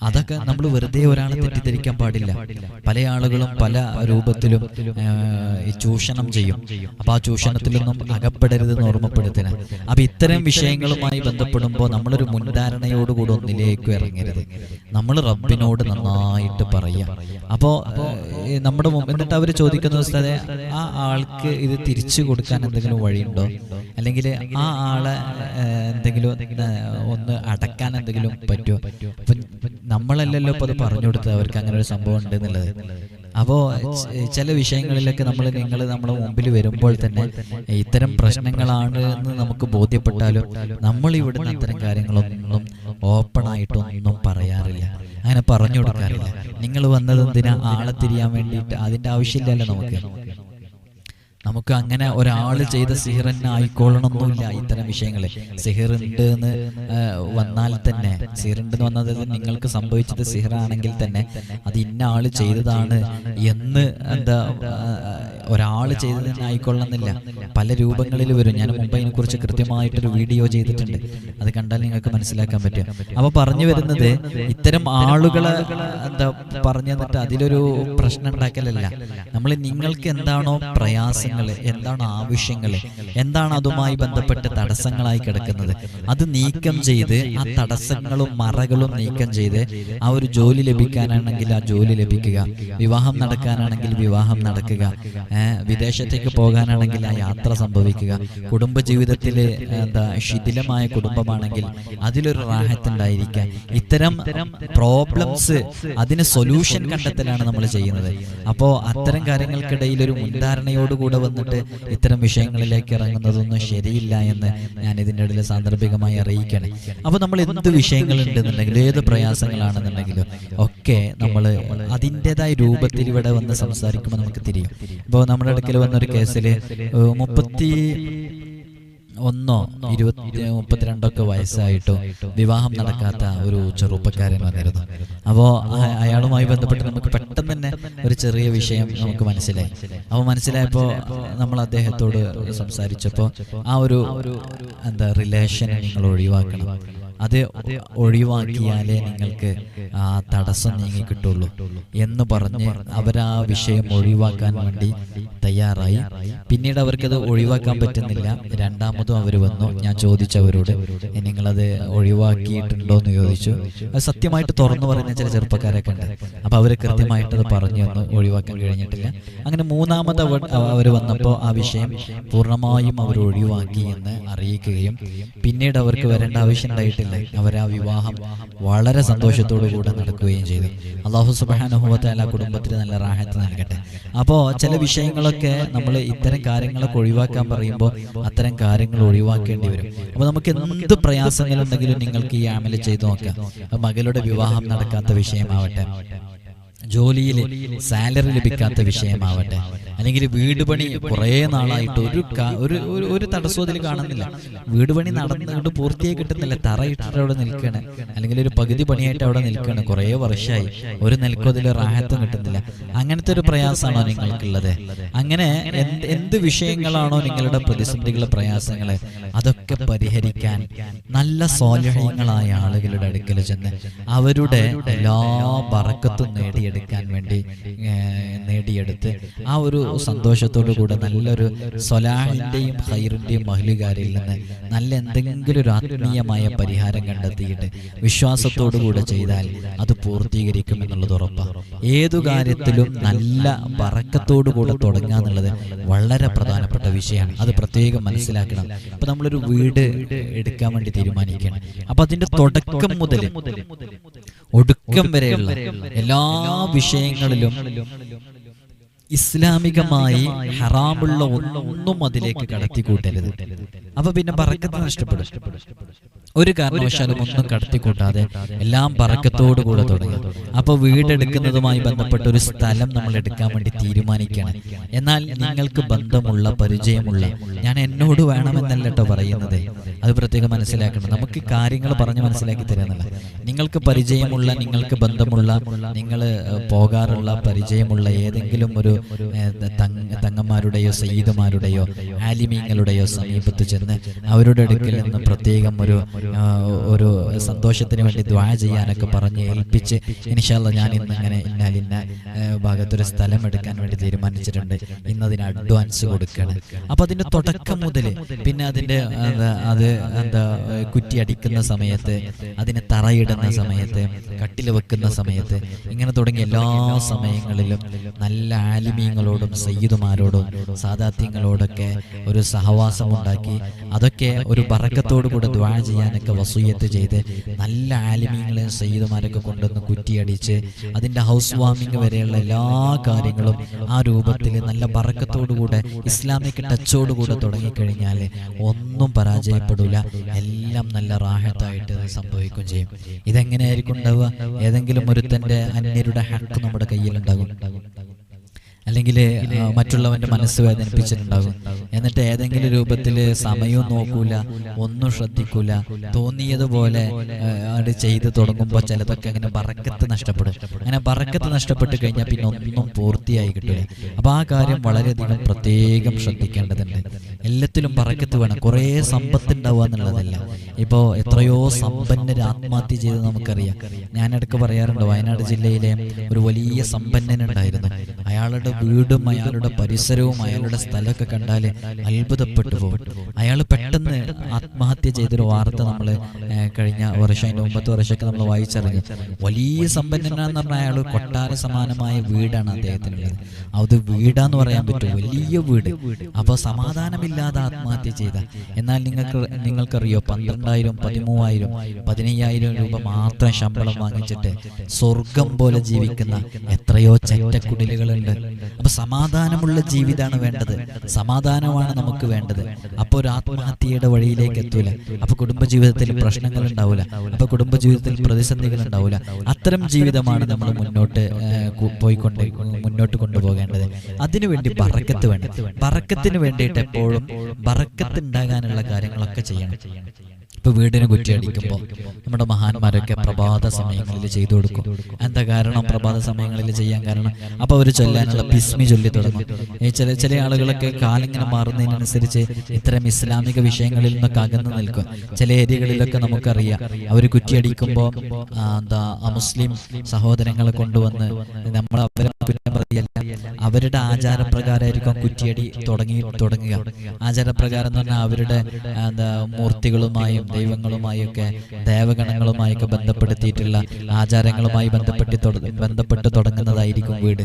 അതൊക്കെ നമ്മൾ വെറുതെ ഒരാളെ തെറ്റിദ്ധരിക്കാൻ പാടില്ല. പല ആളുകളും പല രൂപത്തിലും ചൂഷണം ചെയ്യും. അപ്പൊ ആ ചൂഷണത്തിലൊന്നും അകപ്പെടരുതെന്ന് ഓർമ്മപ്പെടുത്തണം. അപ്പൊ ഇത്തരം വിഷയങ്ങളുമായി ബന്ധപ്പെടുമ്പോൾ നമ്മളൊരു മുൻധാരണയോടുകൂടി ഒന്നിലേക്ക് ഇറങ്ങരുത്. നമ്മൾ റബ്ബിനോട് നന്നായിട്ട് പറയാം. അപ്പോ നമ്മുടെ എന്നിട്ട് അവർ ചോദിക്കുന്ന ഉസ്താദേ, ആ ആൾക്ക് ഇത് തിരിച്ചു കൊടുക്കാൻ എന്തെങ്കിലും വഴിയുണ്ടോ, അല്ലെങ്കിൽ ആ ആളെ എന്തെങ്കിലും ഒന്ന് അടക്കാൻ എന്തെങ്കിലും പറ്റുമോ? അപ്പൊ നമ്മളല്ലല്ലോ ഇപ്പൊ അത് പറഞ്ഞു കൊടുത്തത് അവർക്ക് അങ്ങനെ ഒരു സംഭവം ഉണ്ട് എന്നുള്ളത്. അപ്പോ ചില വിഷയങ്ങളിലൊക്കെ നിങ്ങൾ നമ്മുടെ മുമ്പിൽ വരുമ്പോൾ തന്നെ ഇത്തരം പ്രശ്നങ്ങളാണ് എന്ന് നമുക്ക് ബോധ്യപ്പെട്ടാലും നമ്മൾ ഇവിടുന്ന് അത്തരം കാര്യങ്ങളൊന്നും ഓപ്പൺ ആയിട്ടൊന്നും പറയാറില്ല, അങ്ങനെ പറഞ്ഞു കൊടുക്കാറില്ല. നിങ്ങൾ വന്നത് എന്തിനാ? ആളെ തിരിയാൻ വേണ്ടിയിട്ട്. അതിന്റെ ആവശ്യമില്ലല്ലോ നമുക്ക് അങ്ങനെ ഒരാൾ ചെയ്ത സിഹർ തന്നെ ആയിക്കോളണമെന്നില്ല. ഇത്തരം വിഷയങ്ങൾ സിഹറുണ്ട് എന്ന് വന്നാൽ തന്നെ, സിഹറുണ്ടെന്ന് വന്നത് നിങ്ങൾക്ക് സംഭവിച്ചത് സിഹറാണെങ്കിൽ തന്നെ അത് ഇന്ന ആള് ചെയ്തതാണ് എന്ന് ഒരാൾ ചെയ്തത് തന്നെ ആയിക്കൊള്ളണമെന്നില്ല. പല രൂപങ്ങളിൽ വരും. ഞാൻ മുമ്പ് അതിനെക്കുറിച്ച് കൃത്യമായിട്ടൊരു വീഡിയോ ചെയ്തിട്ടുണ്ട്, അത് കണ്ടാൽ നിങ്ങൾക്ക് മനസ്സിലാക്കാൻ പറ്റും. അപ്പൊ പറഞ്ഞു വരുന്നത്, ഇത്തരം ആളുകളെ പറഞ്ഞു തന്നിട്ട് അതിലൊരു പ്രശ്നം ഉണ്ടാക്കലല്ല. നമ്മൾ നിങ്ങൾക്ക് എന്താണോ പ്രയാസം, എന്താണ് ആവശ്യങ്ങൾ, എന്താണ് അതുമായി ബന്ധപ്പെട്ട് തടസ്സങ്ങളായി കിടക്കുന്നത്, അത് നീക്കം ചെയ്ത് ആ തടസ്സങ്ങളും മറകളും നീക്കം ചെയ്ത് ആ ഒരു ജോലി ലഭിക്കാനാണെങ്കിൽ ആ ജോലി ലഭിക്കുക, വിവാഹം നടക്കാനാണെങ്കിൽ വിവാഹം നടക്കുക, വിദേശത്തേക്ക് പോകാനാണെങ്കിൽ ആ യാത്ര സംഭവിക്കുക, കുടുംബജീവിതത്തിൽ ശിഥിലമായ കുടുംബമാണെങ്കിൽ അതിലൊരു റാഹത്തുണ്ടായിരിക്കുക. ഇത്തരം പ്രോബ്ലംസ്, അതിന് സൊല്യൂഷൻ കണ്ടെത്തലാണ് നമ്മൾ ചെയ്യുന്നത്. അപ്പോ അത്തരം കാര്യങ്ങൾക്കിടയിൽ ഒരു മുൻധാരണയോടുകൂടെ വന്നിട്ട് ഇത്തരം വിഷയങ്ങളിലേക്ക് ഇറങ്ങുന്നതൊന്നും ശരിയില്ല എന്ന് ഞാൻ ഇതിൻ്റെ ഇടയിൽ സാന്ദർഭികമായി അറിയിക്കണം. അപ്പൊ നമ്മൾ എന്ത് വിഷയങ്ങളുണ്ടെന്നുണ്ടെങ്കിലും, ഏത് പ്രയാസങ്ങളാണെന്നുണ്ടെങ്കിലും ഒക്കെ നമ്മൾ അതിൻ്റെതായ രൂപത്തിൽ ഇവിടെ വന്ന് സംസാരിക്കുമ്പോൾ നമുക്ക് തിരിയും. ഇപ്പോൾ നമ്മുടെ അടുക്കൽ വന്നൊരു കേസിൽ 32 വയസ്സായിട്ടോ വിവാഹം നടക്കാത്ത ഒരു ചെറുപ്പക്കാരൻ വന്നിരുന്നു. അപ്പോൾ അയാളുമായി ബന്ധപ്പെട്ട് നമുക്ക് പെട്ടെന്ന് തന്നെ ഒരു ചെറിയ വിഷയം നമുക്ക് മനസ്സിലായി. അപ്പോൾ മനസ്സിലായപ്പോൾ നമ്മൾ അദ്ദേഹത്തോട് സംസാരിച്ചപ്പോൾ ആ ഒരു റിലേഷൻ നിങ്ങൾ ഒഴിവാക്കണം, അത് ഒഴിവാക്കിയാലേ നിങ്ങൾക്ക് ആ തടസ്സം നീങ്ങി കിട്ടുള്ളൂ എന്ന് പറഞ്ഞ് അവരാ വിഷയം ഒഴിവാക്കാൻ വേണ്ടി തയ്യാറായി. പിന്നീട് അവർക്കത് ഒഴിവാക്കാൻ പറ്റുന്നില്ല. രണ്ടാമതും അവർ വന്നു. ഞാൻ ചോദിച്ചവരോട് നിങ്ങളത് ഒഴിവാക്കിയിട്ടുണ്ടോ എന്ന് ചോദിച്ചു. അത് സത്യമായിട്ട് തുറന്നു പറയുന്ന ചില ചെറുപ്പക്കാരൊക്കെ ഉണ്ട്. അപ്പൊ അവര് കൃത്യമായിട്ടത് പറഞ്ഞു തന്നു, ഒഴിവാക്കാൻ കഴിഞ്ഞിട്ടില്ല. അങ്ങനെ മൂന്നാമത് അവർ വന്നപ്പോൾ ആ വിഷയം പൂർണ്ണമായും അവർ ഒഴിവാക്കി എന്ന് അറിയിക്കുകയും പിന്നീട് അവർക്ക് വരേണ്ട ആവശ്യം ഉണ്ടായിട്ടില്ല. അവർ ആ വിവാഹം വളരെ സന്തോഷത്തോടു കൂടെ നടക്കുകയും ചെയ്തു. അല്ലാഹു സുബ്ഹാനഹു വ തആല കുടുംബത്തിന് നല്ല റാഹത്ത് നൽകട്ടെ. അപ്പോൾ ചില വിഷയങ്ങളൊക്കെ നമ്മൾ ഇത്തരം കാര്യങ്ങളൊക്കെ ഒഴിവാക്കാൻ പറയുമ്പോൾ അത്തരം കാര്യങ്ങൾ ഒഴിവാക്കേണ്ടി വരും. അപ്പോൾ നമുക്ക് എന്ത് പ്രയാസങ്ങളുണ്ടെങ്കിലും നിങ്ങൾക്ക് ഈ അമൽ ചെയ്തു നോക്കാം. മകളുടെ വിവാഹം നടക്കാത്ത വിഷയമാവട്ടെ, ജോലിയിൽ സാലറി ലഭിക്കാത്ത വിഷയമാവട്ടെ, അല്ലെങ്കിൽ വീട് പണി കുറേ നാളായിട്ട് ഒരു തടസ്സവും അതിൽ കാണുന്നില്ല. വീട് പണി നടന്നിട്ട് പൂർത്തിയായി കിട്ടുന്നില്ല, തറയിട്ടിട്ട് അവിടെ നിൽക്കുകയാണ്, അല്ലെങ്കിൽ ഒരു പകുതി പണിയായിട്ട് അവിടെ നിൽക്കുകയാണ്, കുറേ വർഷമായി ഒരു നിൽക്കും അതിൽ റാഹത്തും കിട്ടുന്നില്ല. അങ്ങനത്തെ ഒരു പ്രയാസമാണോ നിങ്ങൾക്കുള്ളത്? അങ്ങനെ എന്ത് വിഷയങ്ങളാണോ നിങ്ങളുടെ പ്രതിസന്ധികളെ, പ്രയാസങ്ങളെ, അതൊക്കെ പരിഹരിക്കാൻ നല്ല സ്വാലിഹീങ്ങളായ ആളുകളുടെ അടുക്കൽ ചെന്ന് അവരുടെ എല്ലാ ബറക്കത്തും നേടിയെടുക്കാൻ വേണ്ടി നേടിയെടുത്ത് ആ ഒരു സന്തോഷത്തോടു കൂടെ നല്ലൊരു സ്വലാഹിന്റെയും ഖൈറിന്റെയും മഹ്ലുകാരിൽ നിന്ന് നല്ല എന്തെങ്കിലും ഒരു ആത്മീയമായ പരിഹാരം കണ്ടെത്തിയിട്ട് വിശ്വാസത്തോടു കൂടെ ചെയ്താൽ അത് പൂർത്തീകരിക്കും എന്നുള്ളത് ഉറപ്പാണ്. ഏതു കാര്യത്തിലും നല്ല ബറക്കത്തോടു കൂടെ തുടങ്ങുക എന്നുള്ളത് വളരെ പ്രധാനപ്പെട്ട വിഷയമാണ്. അത് പ്രത്യേകം മനസ്സിലാക്കണം. അപ്പൊ നമ്മളൊരു വീട് എടുക്കാൻ വേണ്ടി തീരുമാനിക്കുകയാണ്. അപ്പൊ അതിന്റെ തുടക്കം മുതൽ ഒടുക്കം വരെയുള്ള എല്ലാ വിഷയങ്ങളിലും ഇസ്ലാമികമായി ഹറാമുള്ള ഒന്നും അതിലേക്ക് കടത്തിക്കൂട്ടരുത്. അപ്പൊ പിന്നെ ബറക്കത്ത് നഷ്ടപ്പെടും. ഒരു കാരണവശാലും ഒന്നും കടത്തിക്കൂട്ടാതെ എല്ലാം ബറക്കത്തോടു കൂടെ തുടങ്ങി. അപ്പൊ വീടെടുക്കുന്നതുമായി ബന്ധപ്പെട്ട ഒരു സ്ഥലം നമ്മൾ എടുക്കാൻ വേണ്ടി തീരുമാനിക്കുകയാണ്. എന്നാൽ നിങ്ങൾക്ക് ബന്ധമുള്ള, പരിചയമുള്ള, ഞാൻ എന്നോട് വേണമെന്നല്ല കേട്ടോ പറയുന്നത്, അത് പ്രത്യേകം മനസ്സിലാക്കണം. നമുക്ക് കാര്യങ്ങൾ പറഞ്ഞ് മനസ്സിലാക്കി തരാന്നല്ല. നിങ്ങൾക്ക് പരിചയമുള്ള, നിങ്ങൾക്ക് ബന്ധമുള്ള, നിങ്ങൾ പോകാറുള്ള പരിചയമുള്ള ഏതെങ്കിലും ഒരു തങ്ങന്മാരുടെയോ സയ്യിദുമാരുടെയോ ആലിമീങ്ങളുടെയോ സമീപത്ത് ചെന്ന് അവരുടെ അടുക്കൽ നിന്ന് പ്രത്യേകം ഒരു സന്തോഷത്തിന് വേണ്ടി ദുആ ചെയ്യാനൊക്കെ പറഞ്ഞ് ഏൽപ്പിച്ച്, ഇൻഷാ അല്ലാഹ് ഞാൻ ഇന്ന് ഇങ്ങനെ ഇന്ന ഭാഗത്തൊരു സ്ഥലം എടുക്കാൻ വേണ്ടി തീരുമാനിച്ചിട്ടുണ്ട്, ഇന്നതിന് അഡ്വാൻസ് കൊടുക്കണം. അപ്പൊ അതിന്റെ തുടക്കം മുതൽ പിന്നെ അതിന്റെ കുറ്റി അടിക്കുന്ന സമയത്ത്, അതിന് തറയിടുന്ന സമയത്ത്, കട്ടിൽ വെക്കുന്ന സമയത്ത്, ഇങ്ങനെ തുടങ്ങിയ എല്ലാ സമയങ്ങളിലും നല്ല ആലിമീങ്ങളോടും സയ്യിദുമാരോടും സാദാത്യങ്ങളോടൊക്കെ ഒരു സഹവാസം ഉണ്ടാക്കി അതൊക്കെ ഒരു ബറക്കത്തോടു കൂടെ ദുആ ചെയ്യാനൊക്കെ വസിയ്യത്ത് ചെയ്ത് നല്ല ആലിമീങ്ങളെയും സയ്യിദുമാരൊക്കെ കൊണ്ടുവന്ന് കുറ്റിയടിച്ച് അതിന്റെ ഹൗസ് വാമിങ് വരെയുള്ള എല്ലാ കാര്യങ്ങളും ആ രൂപത്തിൽ നല്ല ബറക്കത്തോടു കൂടെ ഇസ്ലാമിക് ടച്ചോടുകൂടെ തുടങ്ങിക്കഴിഞ്ഞാൽ ഒന്നും പരാജയപ്പെടില്ല. എല്ലാം നല്ല റാഹത്തായിട്ട് സംഭവിക്കുകയും ചെയ്യും. ഇതെങ്ങനെയായിരിക്കും ഉണ്ടാവുക? ഏതെങ്കിലും ഒരുത്തന്റെ അന്യരുടെ ഹക്ക് നമ്മുടെ കയ്യിലുണ്ടാകും, അല്ലെങ്കിൽ മറ്റുള്ളവന്റെ മനസ്സ് വേദനിപ്പിച്ചിട്ടുണ്ടാകും. എന്നിട്ട് ഏതെങ്കിലും രൂപത്തിൽ സമയവും നോക്കൂല, ഒന്നും ശ്രദ്ധിക്കൂല, തോന്നിയതുപോലെ അത് ചെയ്ത് തുടങ്ങുമ്പോൾ ചിലതൊക്കെ അങ്ങനെ ബറക്കത്ത് നഷ്ടപ്പെടും. അങ്ങനെ ബറക്കത്ത് നഷ്ടപ്പെട്ട് കഴിഞ്ഞാൽ പിന്നെ ഒന്നും പൂർത്തിയായി കിട്ടില്ല. അപ്പൊ ആ കാര്യം വളരെയധികം പ്രത്യേകം ശ്രദ്ധിക്കേണ്ടതുണ്ട്. എല്ലാത്തിലും ബറക്കത്ത് വേണം. കുറേ സമ്പത്ത് ഉണ്ടാവുക എന്നുള്ളതല്ല. ഇപ്പോ എത്രയോ സമ്പന്നര് ആത്മഹത്യ ചെയ്ത് നമുക്കറിയാം. ഞാനിടക്ക് പറയാറുണ്ട്, വയനാട് ജില്ലയിലെ ഒരു വലിയ സമ്പന്നനുണ്ടായിരുന്നു. അയാളുടെ വീടും അയാളുടെ പരിസരവും അയാളുടെ സ്ഥലമൊക്കെ കണ്ടാൽ അത്ഭുതപ്പെട്ടു പോകും. അയാൾ പെട്ടെന്ന് ആത്മഹത്യ ചെയ്തൊരു വാർത്ത നമ്മൾ കഴിഞ്ഞ വർഷം, അതിന്റെ മുമ്പത്തെ വർഷമൊക്കെ നമ്മൾ വായിച്ചറിഞ്ഞു. വലിയ സമ്പന്നനാന്ന് പറഞ്ഞാൽ അയാൾ കൊട്ടാര സമാനമായ വീടാണ് അദ്ദേഹത്തിനുള്ളത്. അത് വീടാന്ന് പറയാൻ പറ്റും, വലിയ വീട്. അപ്പൊ സമാധാനമില്ലാതെ ആത്മഹത്യ ചെയ്ത, എന്നാൽ നിങ്ങൾക്കറിയോ 12,000, 13,000, 15,000 രൂപ മാത്രം ശമ്പളം വാങ്ങിച്ചിട്ട് സ്വർഗം പോലെ ജീവിക്കുന്ന എത്രയോ ചെറ്റക്കുടിലുകളുണ്ട്. അപ്പൊ സമാധാനമുള്ള ജീവിതമാണ് വേണ്ടത്, സമാധാനമാണ് നമുക്ക് വേണ്ടത്. അപ്പൊ ഒരു ആത്മഹത്യയുടെ വഴിയിലേക്ക് എത്തൂല. അപ്പൊ കുടുംബജീവിതത്തിൽ പ്രശ്നങ്ങൾ ഉണ്ടാവില്ല, അപ്പൊ കുടുംബജീവിതത്തിൽ പ്രതിസന്ധികൾ ഉണ്ടാവില്ല. അത്തരം ജീവിതമാണ് നമ്മൾ മുന്നോട്ട് കൊണ്ടുപോകേണ്ടത്. അതിനുവേണ്ടി ബറക്കത്ത് വേണം. ബറക്കത്തിന് വേണ്ടിയിട്ട് എപ്പോഴും ബറക്കത്ത് ഉണ്ടാകാനുള്ള കാര്യങ്ങളൊക്കെ ചെയ്യണം. ഇപ്പോൾ വീടിന് കുറ്റിയടിക്കുമ്പോൾ നമ്മുടെ മഹാന്മാരൊക്കെ പ്രഭാത സമയങ്ങളിൽ ചെയ്തു കൊടുക്കും. എന്താ കാരണം? പ്രഭാത സമയങ്ങളിൽ ചെയ്യാൻ കാരണം അപ്പോൾ അവർ ചൊല്ലാനുള്ള ബിസ്മി ചൊല്ലി തുടങ്ങും. ചില ആളുകളൊക്കെ കാലിങ്ങനെ മാറുന്നതിനനുസരിച്ച് ഇത്തരം ഇസ്ലാമിക വിഷയങ്ങളിൽ നിന്നൊക്കെ അകന്നു നിൽക്കും. ചില ഏരിയകളിലൊക്കെ നമുക്കറിയാം, അവർ കുറ്റിയടിക്കുമ്പോൾ അമുസ്ലിം സഹോദരങ്ങളെ കൊണ്ടുവന്ന് നമ്മൾ അവരെ കുറ്റം പറയല്ല, അവരുടെ ആചാരപ്രകാരമായിരിക്കും കുറ്റിയടി തുടങ്ങുക. ആചാരപ്രകാരം എന്ന് പറഞ്ഞാൽ അവരുടെ മൂർത്തികളുമായും ദൈവങ്ങളുമായൊക്കെ ദേവഗണങ്ങളുമായൊക്കെ ബന്ധപ്പെടുത്തിയിട്ടുള്ള ആചാരങ്ങളുമായി ബന്ധപ്പെട്ട് തുടങ്ങുന്നതായിരിക്കും വീട്.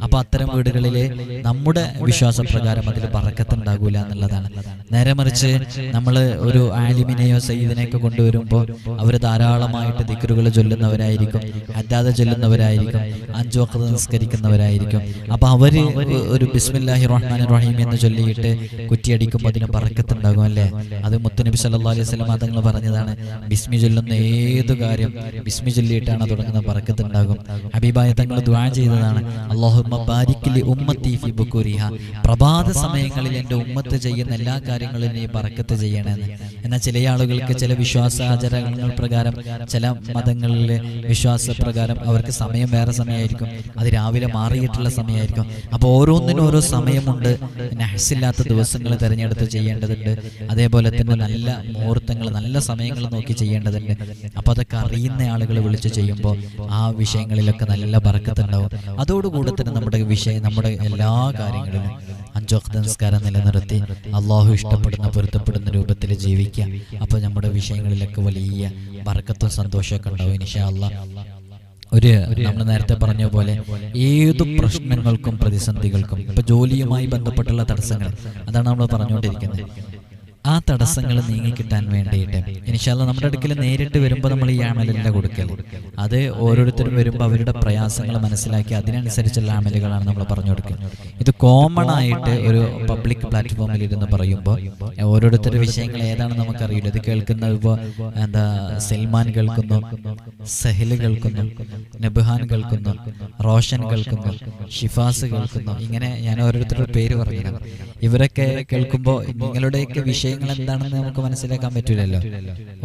അപ്പൊ അത്തരം വീടുകളില് നമ്മുടെ വിശ്വാസപ്രകാരം അതിൽ ബറക്കത്തുണ്ടാകൂല എന്നുള്ളതാണ്. നേരെ മറിച്ച് നമ്മൾ ഒരു ആലിമിനെയോ സയ്യിദിനെയൊക്കെ കൊണ്ടുവരുമ്പോൾ അവർ ധാരാളമായിട്ട് ദിക്റുകൾ ചൊല്ലുന്നവരായിരിക്കും, അല്ലാതെ ചൊല്ലുന്നവരായിരിക്കും, 5 വഖ്ത് നിസ്കരിക്കുന്നവരായിരിക്കും. അപ്പൊ അവര് ഒരു ബിസ്മില്ലാഹിർ റഹ്മാനിർ റഹീം എന്ന് ചൊല്ലിയിട്ട് കുറ്റിയടിക്കുമ്പോൾ അതിന് ബറക്കത്തുണ്ടാകും അല്ലേ? അത് മുത്തുനബി സല്ലല്ലാഹു അലൈഹി വസല്ലം തങ്ങൾ പറഞ്ഞതാണ്. ബിസ്മി ചൊല്ലുന്ന ഏതു കാര്യം ബിസ്മി ചൊല്ലിയിട്ടാണ് തുടങ്ങുന്ന, ബറക്കത്തുണ്ടാകും. ഹബീബായ തങ്ങൾ ദുആ ചെയ്തതാണ്, അല്ലാഹുമ്മ ബാരിക് ലി ഉമ്മത്തി ഫി ബുകൂരിഹ, പ്രഭാത സമയങ്ങളിൽ എൻ്റെ ഉമ്മത്ത് ചെയ്യുന്ന എല്ലാ കാര്യങ്ങളിലും നീ ബറക്കത്ത് ചെയ്യണമെന്ന്. എന്നാൽ ചില ആളുകൾക്ക് ചില വിശ്വാസാചാരങ്ങൾ പ്രകാരം, ചില മതങ്ങളിലെ വിശ്വാസപ്രകാരം അവർക്ക് സമയം വേറെ സമയമായിരിക്കും, അത് രാവിലെ മാറിയിട്ടുള്ള സമയമായിരിക്കും. അപ്പോൾ ഓരോന്നിനും ഓരോ സമയമുണ്ട്. നഹ്സില്ലാത്ത ദിവസങ്ങൾ തിരഞ്ഞെടുത്ത് ചെയ്യേണ്ടതുണ്ട്. അതേപോലെ തന്നെ നല്ല മുഹൂർത്തങ്ങൾ, നല്ല സമയങ്ങൾ നോക്കി ചെയ്യേണ്ടതുണ്ട്. അപ്പോൾ അതൊക്കെ അറിയുന്ന ആളുകൾ വിളിച്ച് ചെയ്യുമ്പോൾ ആ വിഷയങ്ങളിലൊക്കെ നല്ല ബറക്കത്തുണ്ടാവും. അതോടുകൂടി തന്നെ നമ്മുടെ എല്ലാ കാര്യങ്ങളിലും 5 വഖ്ത് നിസ്കാരം നിലനിർത്തി അള്ളാഹു ഇഷ്ടപ്പെടുന്ന പൊരുത്തപ്പെടുന്ന രൂപത്തിൽ ജീവിക്കുക. അപ്പോൾ നമ്മുടെ വിഷയങ്ങളിലൊക്കെ വലിയ ബറക്കത്തും സന്തോഷമൊക്കെ ഉണ്ടാവും ഇൻഷാ അല്ലാഹ്. നമ്മൾ നേരത്തെ പറഞ്ഞ പോലെ ഏതു പ്രശ്നങ്ങൾക്കും പ്രതിസന്ധികൾക്കും, ഇപ്പൊ ജോലിയുമായി ബന്ധപ്പെട്ടുള്ള തടസ്സങ്ങൾ, അതാണ് നമ്മൾ പറഞ്ഞുകൊണ്ടിരിക്കുന്നത്. ആ തടസ്സങ്ങൾ നീങ്ങിക്കിട്ടാൻ വേണ്ടിയിട്ട് ഇൻഷാ അല്ലാഹ് നമ്മുടെ അടുക്കൽ നേരിട്ട് വരുമ്പോൾ നമ്മൾ ഈ അമലല്ല കൊടുക്കല്. അത് ഓരോരുത്തരും വരുമ്പോൾ അവരുടെ പ്രയാസങ്ങൾ മനസ്സിലാക്കി അതിനനുസരിച്ചുള്ള അമലുകളാണ് നമ്മൾ പറഞ്ഞു കൊടുക്കുന്നത്. ഇത് കോമൺ ആയിട്ട് ഒരു പബ്ലിക് പ്ലാറ്റ്ഫോമിൽ ഇരുന്ന് പറയുമ്പോൾ ഓരോരുത്തരുടെ വിഷയങ്ങൾ ഏതാണെന്ന് നമുക്കറിയില്ല. ഇത് കേൾക്കുന്ന ഇപ്പോൾ സൽമാൻ കേൾക്കുന്നു, സഹൽ കേൾക്കുന്നു, നബ്ഹാൻ കേൾക്കുന്നു, റോഷൻ കേൾക്കുന്നു, ഷിഫാസ് കേൾക്കുന്നു. ഇങ്ങനെ ഞാൻ ഓരോരുത്തരുടെ പേര് പറഞ്ഞതാണ്. ഇവരൊക്കെ കേൾക്കുമ്പോൾ നിങ്ങളുടെയൊക്കെ വിഷയങ്ങൾ എന്താണെന്ന് നമുക്ക് മനസ്സിലാക്കാൻ പറ്റൂലല്ലോ.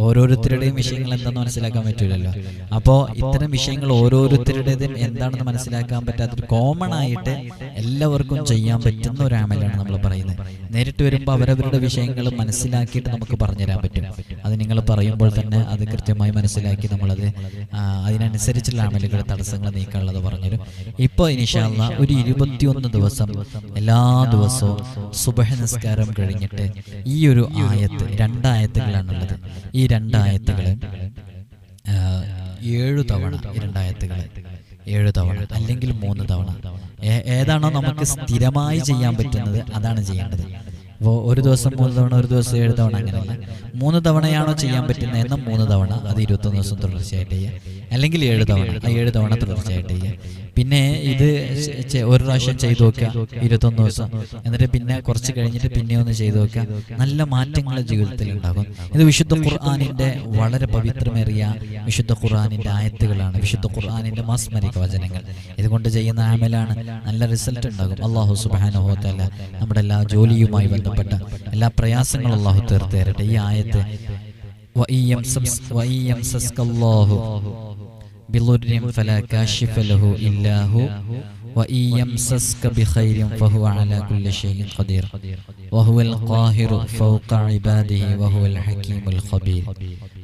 ഓരോരുത്തരുടെയും വിഷയങ്ങൾ എന്താണെന്ന് മനസ്സിലാക്കാൻ പറ്റൂലല്ലോ. അപ്പോൾ ഇത്തരം വിഷയങ്ങൾ ഓരോരുത്തരുടേതും എന്താണെന്ന് മനസ്സിലാക്കാൻ പറ്റാത്തൊരു കോമൺ ആയിട്ട് എല്ലാവർക്കും ചെയ്യാൻ പറ്റുന്ന ഒരു അമലാണ് നമ്മൾ പറയുന്നത്. നേരിട്ട് വരുമ്പോൾ അവരവരുടെ വിഷയങ്ങൾ മനസ്സിലാക്കിയിട്ട് നമുക്ക് പറഞ്ഞുതരാൻ പറ്റും. അത് നിങ്ങൾ പറയുമ്പോൾ തന്നെ അത് കൃത്യമായി മനസ്സിലാക്കി നമ്മളത് അതിനനുസരിച്ചുള്ള അമലുകൾ, തടസ്സങ്ങൾ നീക്കാനുള്ളത് പറഞ്ഞുതരും. ഇപ്പോൾ ഇൻഷാ അല്ലാഹ് ഒരു 21 ദിവസം എല്ലാ ദിവസവും സുബ്ഹ് നിസ്കാരം കഴിഞ്ഞിട്ട് ഈ ഒരു ആയത്ത്, 2 ആയത്തുകളാണുള്ളത്. ഈ 2 ആയത്തുകൾ 7 തവണ, 2 ആയത്തുകൾ 7 തവണ അല്ലെങ്കിൽ 3 തവണ, ഏതാണോ നമുക്ക് സ്ഥിരമായി ചെയ്യാൻ പറ്റുന്നത് അതാണ് ചെയ്യേണ്ടത്. അപ്പോൾ ഒരു ദിവസം 3 തവണ, ഒരു ദിവസം 7 തവണ, അങ്ങനെയല്ല. 3 തവണയാണോ ചെയ്യാൻ പറ്റുന്നത് എന്നാൽ 3 തവണ, അത് 21 ദിവസം തുടർച്ചയായിട്ട് ചെയ്യുക. അല്ലെങ്കിൽ 7 തവണ, ആ 7 തവണ തുടർച്ചയായിട്ട് ചെയ്യുക. പിന്നെ ഇത് ഒരു പ്രാവശ്യം ചെയ്തു നോക്കുക 21 ദിവസം, എന്നിട്ട് പിന്നെ കുറച്ച് കഴിഞ്ഞിട്ട് പിന്നെ ഒന്ന് ചെയ്തു നോക്കുക. നല്ല മാറ്റങ്ങൾ ജീവിതത്തിൽ ഉണ്ടാകും. ഇത് വിശുദ്ധ ഖുർആനിന്റെ വളരെ പവിത്രമേറിയ വിശുദ്ധ ഖുർആനിന്റെ ആയത്തുകളാണ്, വിശുദ്ധ ഖുർആനിന്റെ മാസ്മരിക വചനങ്ങൾ. ഇതുകൊണ്ട് ചെയ്യുന്ന അമലാണ്, നല്ല റിസൾട്ട് ഉണ്ടാകും. അല്ലാഹു സുബ്ഹാനഹു വ തആല നമ്മുടെ എല്ലാ ജോലിയുമായി ബന്ധപ്പെട്ട എല്ലാ പ്രയാസങ്ങളും അല്ലാഹു തീർത്ത് തരട്ടെ. ഈ ആയത്ത് വഇയ്യംസസ്കല്ലാഹു ബിളുർരിൻ ഫലാ കാശിഫ ലഹു ഇല്ലാ ഹു വഇയ്യംസസ്ക ബിഖൈരിൻ ഫഹുവ അലാ കുല്ലി ഷൈഇൻ ഖദീർ വഹുവൽ ഖാഹിറു ഫൗഖ ഇബാദിഹി വഹുവൽ ഹകീമുൽ ഖബീർ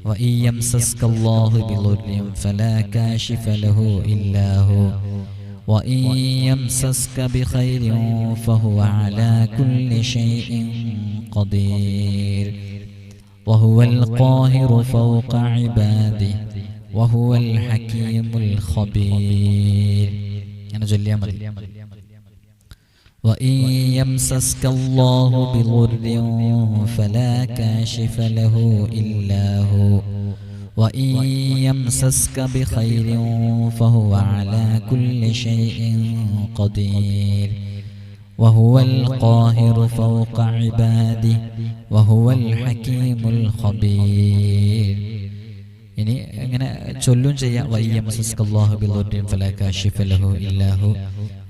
വഇയ്യംസസ്കല്ലാഹു ബിളുർരിൻ ഫലാ കാശിഫ ലഹു ഇല്ലാ ഹു وإن يمسسك بخير فهو على كل شيء قدير وهو القاهر فوق عباده وهو الحكيم الخبير. أنا جليا مدي. وإن يمسسك الله بضر فلا كاشف له إلا هو وإن يمسسك بخير فهو على كل شيء قدير وهو القاهر فوق عباده وهو الحكيم الخبير. ഇനി ഇങ്ങനെ ചൊല്ലും ചെയ്യാം. വഇയ്യംസസ്കല്ലാഹു ബിളുർരിൻ ഫലാ കാശിഫ ലഹു ഇല്ലാ ഹു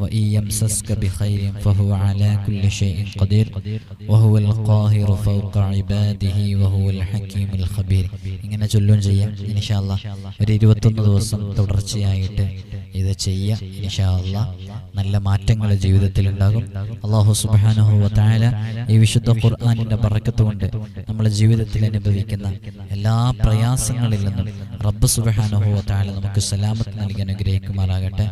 വഇയ്യംസസ്ക ബിഖൈരിൻ ഫഹുവ അലാ കുല്ലി ഷൈഇൻ ഖദീർ വഹുവൽ ഖാഹിറു ഫൗഖ ഇബാദിഹി വഹുവൽ ഹകീമുൽ ഖബീർ. ഇങ്ങനെ ചൊല്ലും ചെയ്യാം. ഇൻഷാ അല്ലാഹ് ഒരു 21 ദിവസം തുടർച്ചയായിട്ട് ഇത് ചെയ്യാം. ഇൻഷാ അല്ലാഹ് നല്ല മാറ്റങ്ങൾ ജീവിതത്തിൽ ഉണ്ടാകും. അല്ലാഹു സുബ്ഹാനഹു വ തആല ഈ വിശുദ്ധ ഖുർആനിന്റെ ബറക്കത്ത് കൊണ്ട് നമ്മുടെ ജീവിതത്തിൽ അനുഭവിക്കുന്ന എല്ലാ പ്രയാസങ്ങളിൽ നിന്നും റബ്ബ് സുബ്ഹാനഹു വ തആല നമുക്ക് സലാമത്ത് നൽകി അനുഗ്രഹിക്കുമാറാകട്ടെ.